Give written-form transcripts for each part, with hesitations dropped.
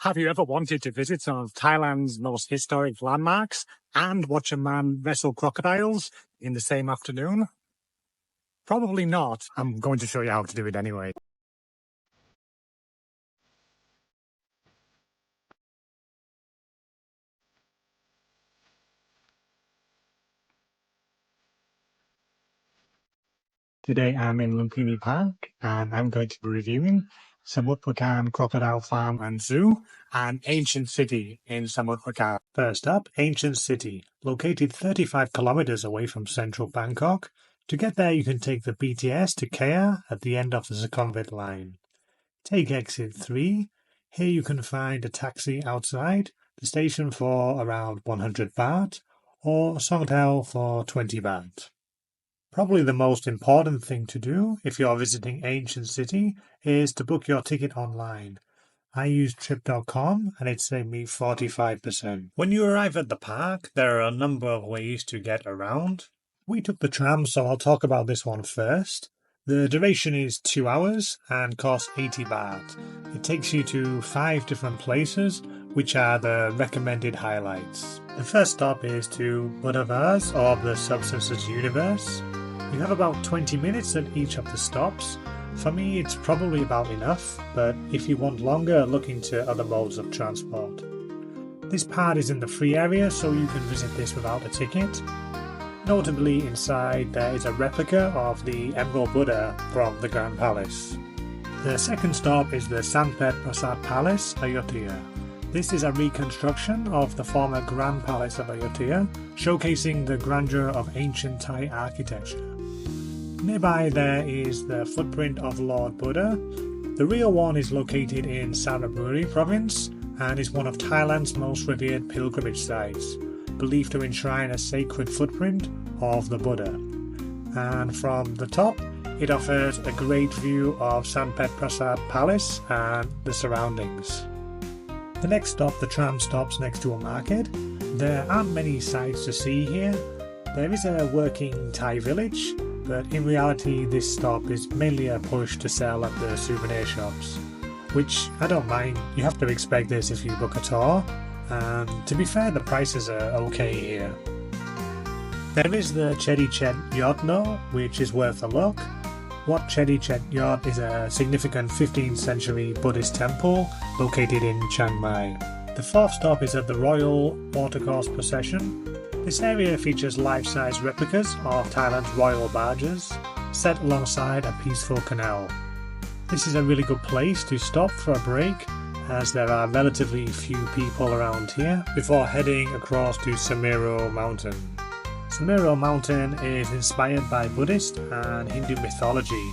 Have you ever wanted to visit some of Thailand's most historic landmarks and watch a man wrestle crocodiles in the same afternoon? Probably not. I'm going to show you how to do it anyway. Today I'm in Lumpini Park and I'm going to be reviewing Samut Prakan Crocodile Farm and Zoo and Ancient City in Samut Prakan. First up, Ancient City, located 35 kilometers away from central Bangkok. To get there you can take the BTS to Kea at the end of the Sukhumvit line. Take exit 3. Here you can find a taxi outside the station for around 100 baht or a Songtel for 20 baht. Probably the most important thing to do if you're visiting Ancient City is to book your ticket online. I used trip.com and it saved me 45%. When you arrive at the park, there are a number of ways to get around. We took the tram, so I'll talk about this one first. The duration is 2 hours and costs 80 baht. It takes you to 5 different places, which are the recommended highlights. The first stop is to Buddhavas, or the Substances Universe. You have about 20 minutes at each of the stops. For me, it's probably about enough, but if you want longer, look into other modes of transport. This part is in the free area, so you can visit this without a ticket. Notably, inside there is a replica of the Emerald Buddha from the Grand Palace. The second stop is the Samut Prakan Palace, Ayutthaya. This is a reconstruction of the former Grand Palace of Ayutthaya, showcasing the grandeur of ancient Thai architecture. Nearby there is the footprint of Lord Buddha. The real one is located in Saraburi province and is one of Thailand's most revered pilgrimage sites, believed to enshrine a sacred footprint of the Buddha. And from the top, it offers a great view of Samut Prakan Palace and the surroundings. The next stop, the tram stops next to a market. There aren't many sights to see here. There is a working Thai village, but in reality this stop is mainly a push to sell at the souvenir shops, which I don't mind. You have to expect this if you book a tour, and to be fair, the prices are okay here. There is the Chedichet Yodno, which is worth a look. Wat Chedichet Yod is a significant 15th century Buddhist temple located in Chiang Mai. The fourth stop is at the Royal Watercourse Procession. This area features life-size replicas of Thailand's royal barges, set alongside a peaceful canal. This is a really good place to stop for a break, as there are relatively few people around here, before heading across to Samiro Mountain. Samiro Mountain is inspired by Buddhist and Hindu mythology.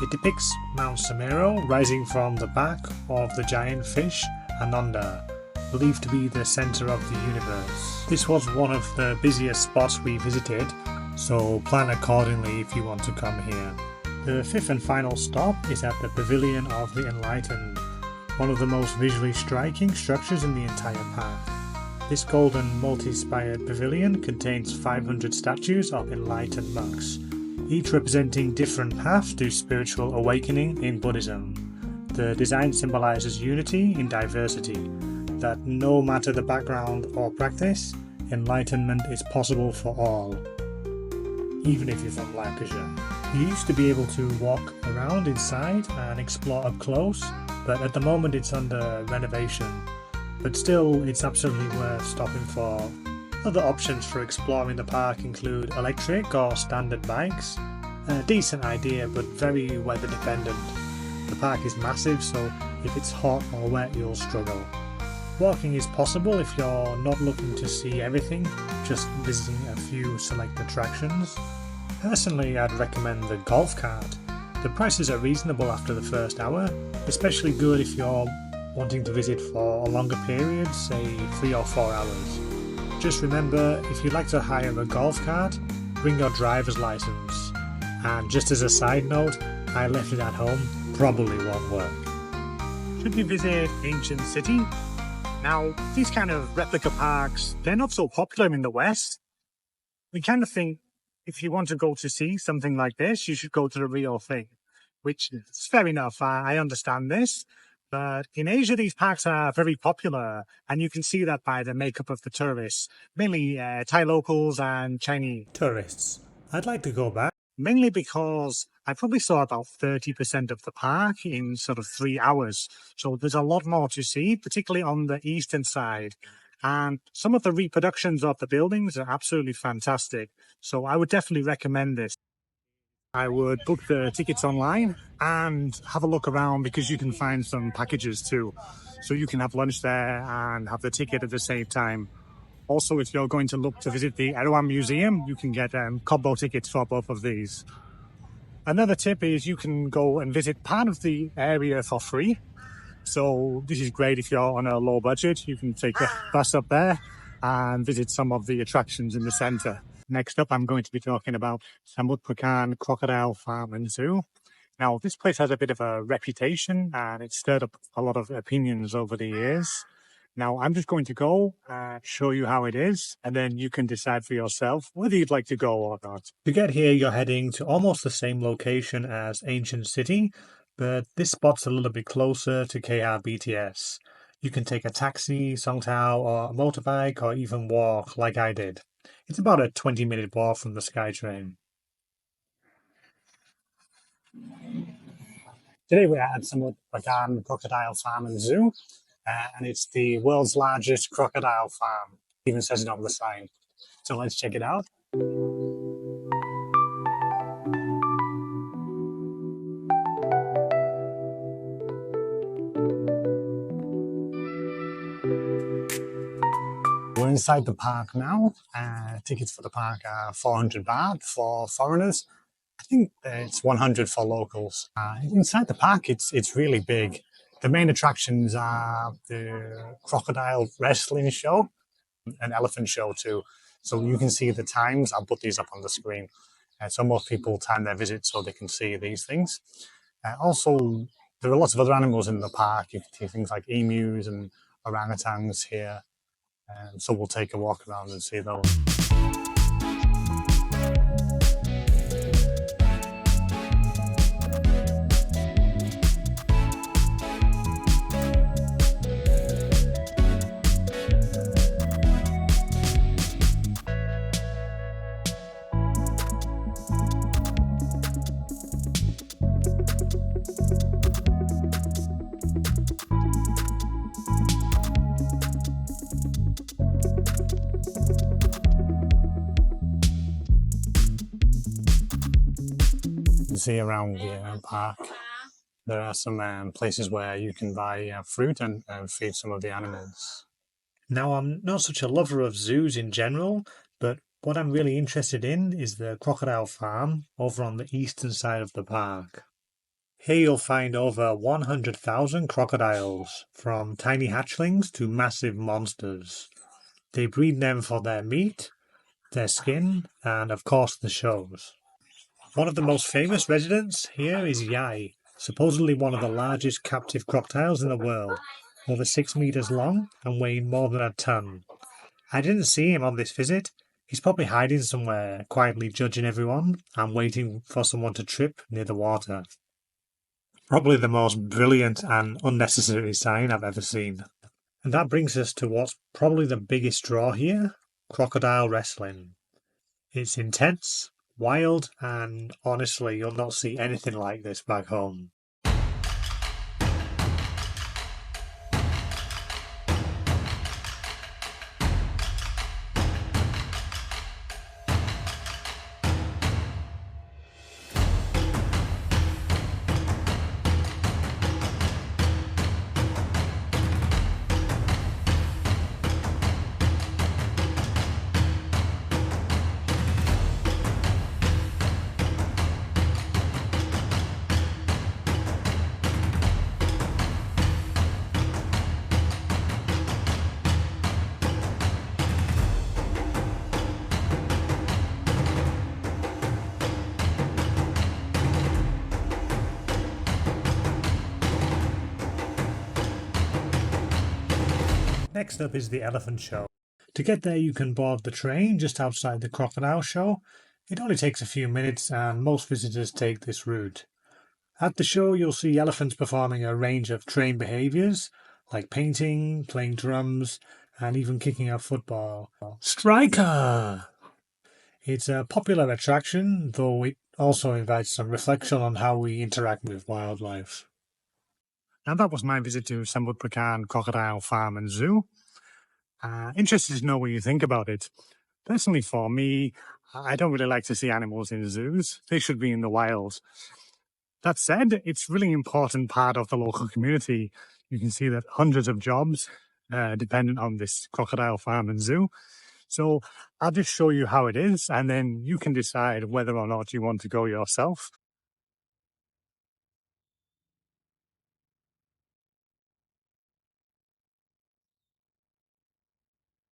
It depicts Mount Samiro rising from the back of the giant fish Ananda, believed to be the centre of the universe. This was one of the busiest spots we visited, so plan accordingly if you want to come here. The fifth and final stop is at the Pavilion of the Enlightened, one of the most visually striking structures in the entire park. This golden multi-spired pavilion contains 500 statues of enlightened monks, each representing different paths to spiritual awakening in Buddhism. The design symbolises unity in diversity, that no matter the background or practice, enlightenment is possible for all, even if you're from Lancashire. You used to be able to walk around inside and explore up close, but at the moment it's under renovation. But still, it's absolutely worth stopping for. Other options for exploring the park include electric or standard bikes. A decent idea, but very weather dependent. The park is massive, so if it's hot or wet you'll struggle. Walking is possible if you're not looking to see everything, just visiting a few select attractions. Personally, I'd recommend the golf cart. The prices are reasonable after the first hour, especially good if you're wanting to visit for a longer period, say 3 or 4 hours. Just remember, if you'd like to hire a golf cart, bring your driver's license. And just as a side note, I left it at home, probably won't work. Should you visit Ancient City? Now, these kind of replica parks, they're not so popular in the West. We kind of think if you want to go to see something like this, you should go to the real thing, which is fair enough. I understand this, But in Asia, these parks are very popular, and you can see that by the makeup of the tourists, mainly Thai locals and Chinese tourists. I'd like to go back. Mainly because I probably saw about 30% of the park in sort of 3 hours. So there's a lot more to see, particularly on the eastern side. And some of the reproductions of the buildings are absolutely fantastic. So I would definitely recommend this. I would book the tickets online and have a look around because you can find some packages too. So you can have lunch there and have the ticket at the same time. Also, if you're going to look to visit the Erewhon Museum, you can get combo tickets for both of these. Another tip is you can go and visit part of the area for free. So this is great if you're on a low budget. You can take the bus up there and visit some of the attractions in the centre. Next up, I'm going to be talking about Samut Prakan Crocodile Farm and Zoo. Now, this place has a bit of a reputation and it's stirred up a lot of opinions over the years. Now, I'm just going to go show you how it is, and then you can decide for yourself whether you'd like to go or not. To get here, you're heading to almost the same location as Ancient City, but this spot's a little bit closer to KR BTS. You can take a taxi, Songtao, or a motorbike, or even walk like I did. It's about a 20-minute walk from the SkyTrain. Today we're at Samut Prakan Crocodile Farm and Zoo, and it's the world's largest crocodile farm. It even says it on the sign. So let's check it out. We're inside the park now. Tickets for the park are 400 baht for foreigners. I think it's 100 for locals. Inside the park, it's really big. The main attractions are the crocodile wrestling show, an elephant show too. So you can see the times. I'll put these up on the screen. So most people time their visit so they can see these things. Also, there are lots of other animals in the park. You can see things like emus and orangutans here. So we'll take a walk around and see those. See around the park, there are some places where you can buy fruit and feed some of the animals. Now, I'm not such a lover of zoos in general, but what I'm really interested in is the crocodile farm over on the eastern side of the park. Here you'll find over 100,000 crocodiles, from tiny hatchlings to massive monsters. They breed them for their meat, their skin, and of course the shows. One of the most famous residents here is Yai, supposedly one of the largest captive crocodiles in the world, over 6 meters long and weighing more than a ton. I didn't see him on this visit. He's probably hiding somewhere, quietly judging everyone and waiting for someone to trip near the water. Probably the most brilliant and unnecessary sign I've ever seen. And that brings us to what's probably the biggest draw here, crocodile wrestling. It's intense, wild, and honestly, you'll not see anything like this back home. Next up is the elephant show. To get there you can board the train just outside the crocodile show. It only takes a few minutes and most visitors take this route. At the show, you'll see elephants performing a range of trained behaviours, like painting, playing drums, and even kicking a football. Striker! It's a popular attraction, though it also invites some reflection on how we interact with wildlife. Now, that was my visit to Samut Prakan Crocodile Farm and Zoo. Interested to know what you think about it. Personally, for me, I don't really like to see animals in zoos. They should be in the wild. That said, it's really important part of the local community. You can see that hundreds of jobs dependent on this crocodile farm and zoo. So I'll just show you how it is, and then you can decide whether or not you want to go yourself.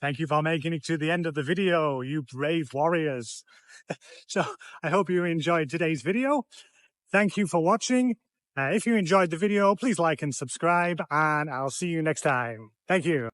Thank you for making it to the end of the video, you brave warriors. So I hope you enjoyed today's video. Thank you for watching. If you enjoyed the video, please like and subscribe, and I'll see you next time. Thank you.